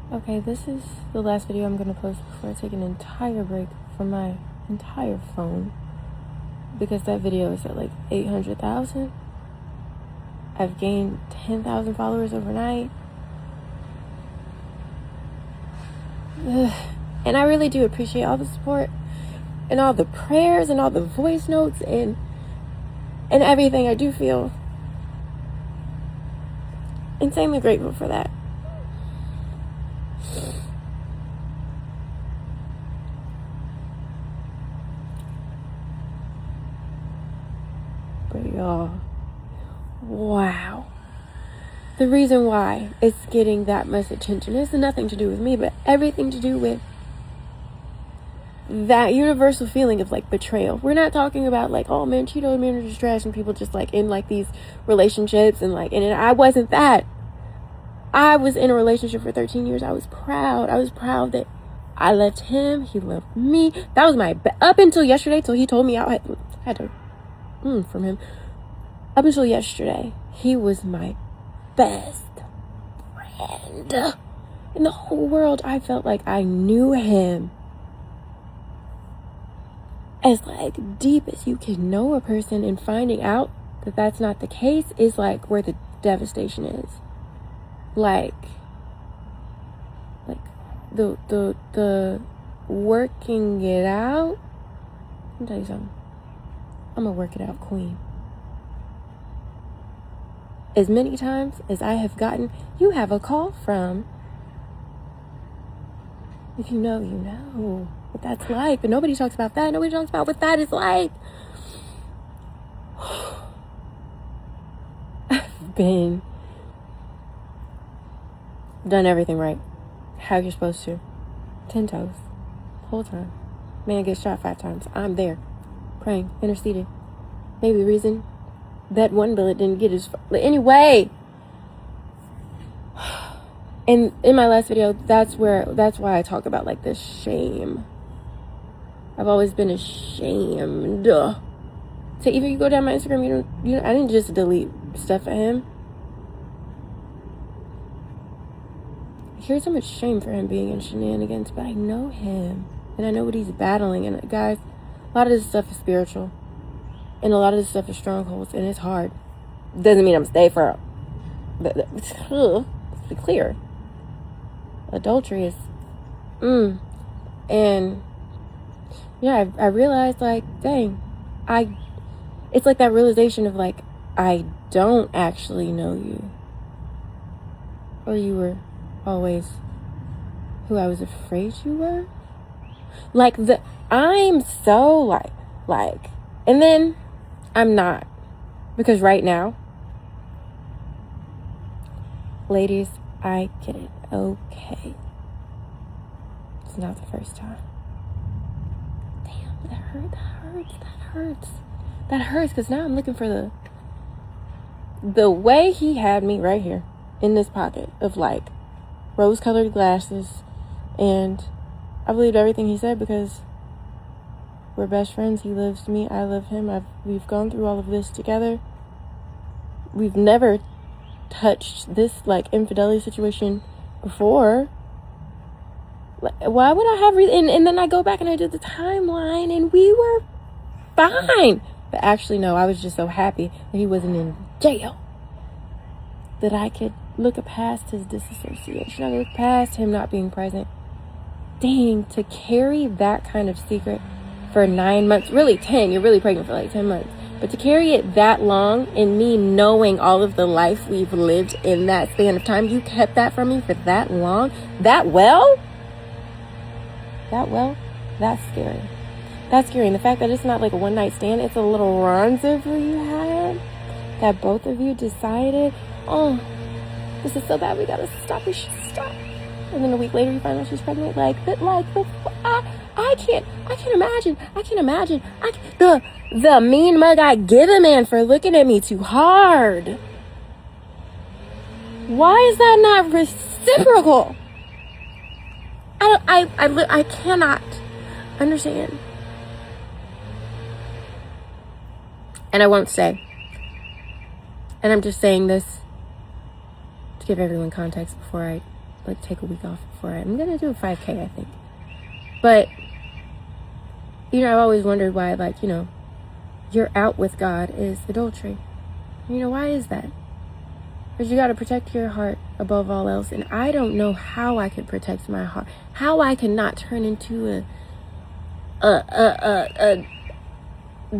Okay, this is the last video I'm going to post before I take an entire break from my entire phone. Because that video is at like 800,000. I've gained 10,000 followers overnight. Ugh. And I really do appreciate all the support and all the prayers and all the voice notes and everything. I do feel insanely grateful for that. But y'all, wow. The reason why it's getting that much attention has nothing to do with me, but everything to do with that universal feeling of like betrayal. We're not talking about like, oh man, Cheeto man are just trash and people just like in like these relationships and like, and I wasn't that. I was in a relationship for 13 years. I was proud. I was proud that I loved him. He loved me. That was my up until yesterday, till he told me I had to from him. Up until yesterday, he was my best friend in the whole world. I felt like I knew him as like deep as you can know a person, and finding out that that's not the case is like where the devastation is. Like the working it out. Let me tell you something. I'm a work it out queen. As many times as I have gotten, you have a call from, if you know, you know what that's like. But nobody talks about that. Nobody talks about what that is like. I've done everything right. How you're supposed to. 10 toes. Whole time. Man gets shot 5 times. I'm there. Praying. Interceding. Maybe the reason that one bullet didn't get his... Anyway. And in my last video, that's why I talk about like this shame. I've always been ashamed. So either you go down my Instagram, I didn't just delete stuff at him. I hear so much shame for him being in shenanigans, but I know him and I know what he's battling. And guys, a lot of this stuff is spiritual, and a lot of this stuff is strongholds, and it's hard. Doesn't mean I'm stay for. Let's be clear. Adultery is, and yeah, I realized like, dang, it's like that realization of like, I don't actually know you, or you were always who I was afraid you were. Like I'm so like, and then I'm not, because right now, ladies, I get it. Okay, it's not the first time. Damn, that hurts, because now I'm looking for the way he had me right here in this pocket of like rose-colored glasses, and I believed everything he said because we're best friends. He loves me, I love him. We've gone through all of this together. We've never touched this like infidelity situation before. Why would I have and then I go back and I did the timeline and we were fine. But actually no, I was just so happy that he wasn't in jail, that I could look past his disassociation. I could look past him not being present. Dang, to carry that kind of secret for 9 months, really 10, you're really pregnant for like 10 months. But to carry it that long, and me knowing all of the life we've lived in that span of time, you kept that from me for that long, that well, that's scary. That's scary. And the fact that it's not like a one-night stand, it's a little rendezvous you had, that both of you decided, oh, this is so bad, we gotta stop, we should stop. And then a week later you find out she's pregnant. I can't imagine. The mean mug I give a man for looking at me too hard. Why is that not reciprocal? I cannot understand. And I won't say. And I'm just saying this to give everyone context before I like take a week off before I'm gonna do a 5K, I think. But you know, I've always wondered why, like, you know, you're out with God is adultery. You know, why is that? Because you got to protect your heart above all else. And I don't know how I could protect my heart. How I can not turn into a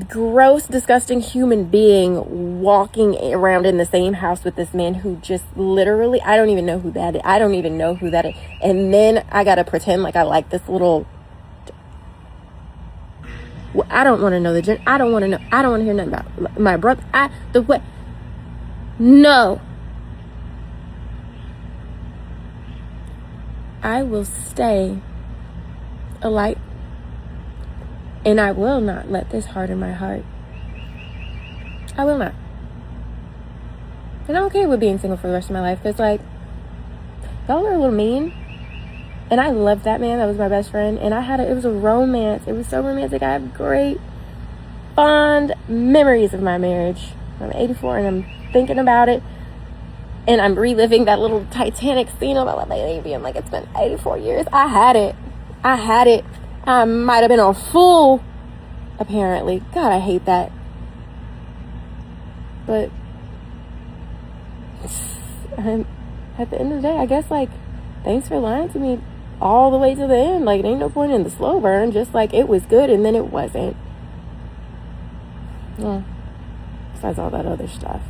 gross, disgusting human being walking around in the same house with this man who just literally, I don't even know who that is. I don't even know who that is. And then I got to pretend like I like this little... Well, I don't want to know the I don't want to know. I don't want to hear nothing about my brother. No. I will stay a light, and I will not let this harden my heart. I will not. And I'm okay with being single for the rest of my life, because, like, y'all are a little mean. And I loved that man. That was my best friend. And it was a romance. It was so romantic. I have great, fond memories of my marriage. I'm 84 and I'm thinking about it. And I'm reliving that little Titanic scene of my baby. I'm like, it's been 84 years. I had it. I might have been a fool, apparently. God, I hate that. But at the end of the day, I guess, like, thanks for lying to me all the way to the end. Like, it ain't no point in the slow burn. Just like it was good and then it wasn't. Well, besides all that other stuff.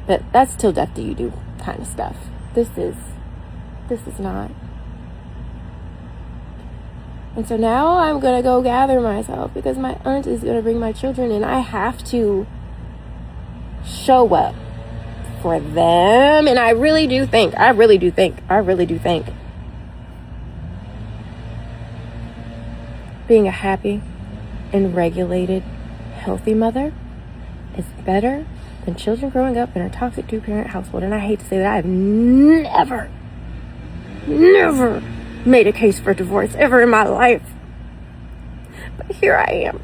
But that's till death do you do kind of stuff. This is not. And so now I'm going to go gather myself because my aunt is going to bring my children and I have to show up for them. And I really do think being a happy and regulated, healthy mother is better than children growing up in a toxic two-parent household. And I hate to say that I've never made a case for divorce ever in my life. But here I am.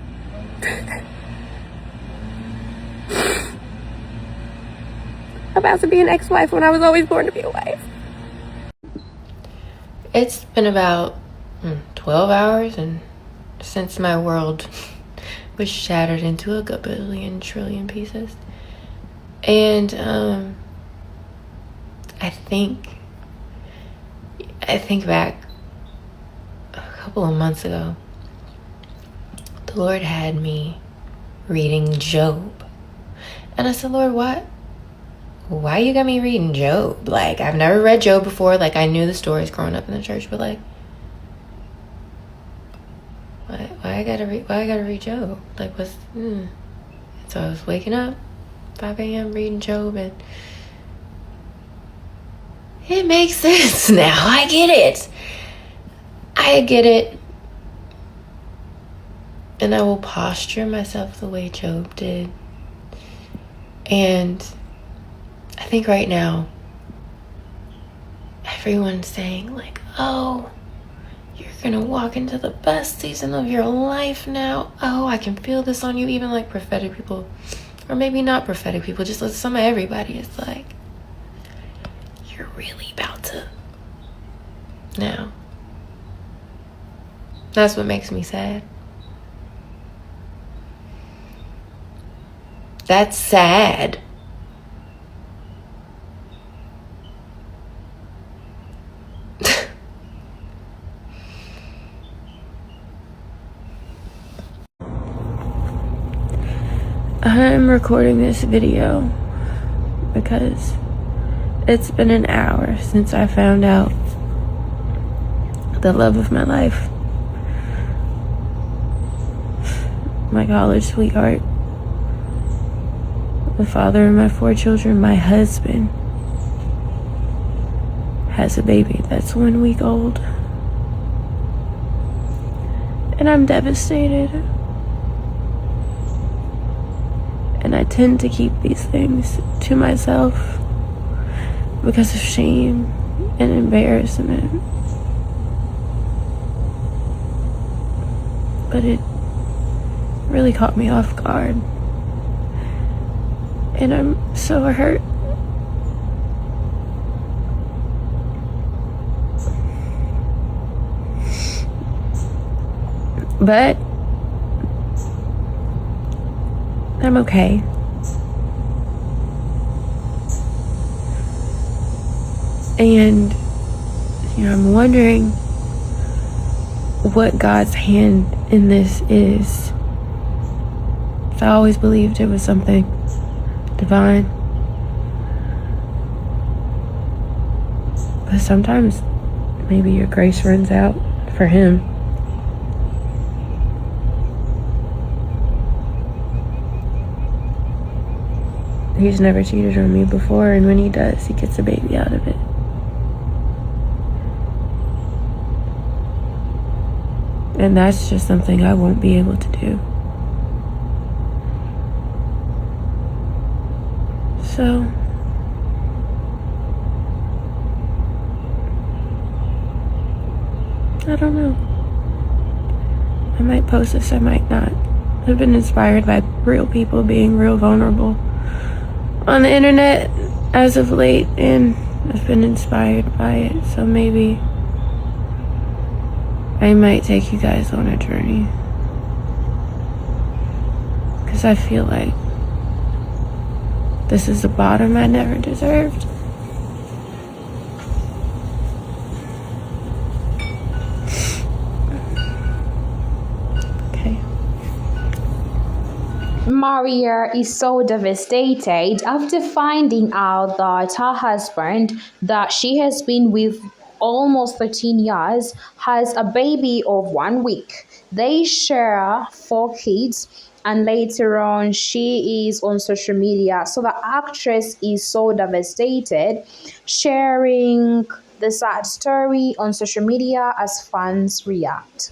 About to be an ex-wife when I was always born to be a wife. It's been about 12 hours and since my world was shattered into a gabillion trillion pieces. And I think back a couple of months ago, the Lord had me reading Job. And I said, Lord, why you got me reading Job? Like, I've never read Job before. Like, I knew the stories growing up in the church, but like, why I gotta read Job? Like, So I was waking up 5 a.m. reading Job, and it makes sense now. I get it. And I will posture myself the way Job did. And I think right now, everyone's saying like, oh, you're gonna walk into the best season of your life now. Oh, I can feel this on you. Even like prophetic people, or maybe not prophetic people, just like some of everybody is like, you're really about to now. That's what makes me sad. That's sad. I'm recording this video because it's been an hour since I found out the love of my life, my college sweetheart, the father of my 4 children, my husband, has a baby that's 1 week old. And I'm devastated. And I tend to keep these things to myself because of shame and embarrassment. But it really caught me off guard. And I'm so hurt. But I'm okay. And, I'm wondering what God's hand in this is. I always believed it was something divine. But sometimes maybe your grace runs out for him. He's never cheated on me before, and when he does, he gets a baby out of it. And that's just something I won't be able to do. So, I don't know. I might post this, I might not. I've been inspired by real people being real vulnerable on the internet as of late, and I've been inspired by it. So maybe I might take you guys on a journey, because I feel like this is the bottom I never deserved. Okay. Mariah is so devastated after finding out that her husband, that she has been with almost 13 years, has a baby of 1 week. They share 4 kids, and later on, she is on social media. So the actress is so devastated, sharing the sad story on social media as fans react.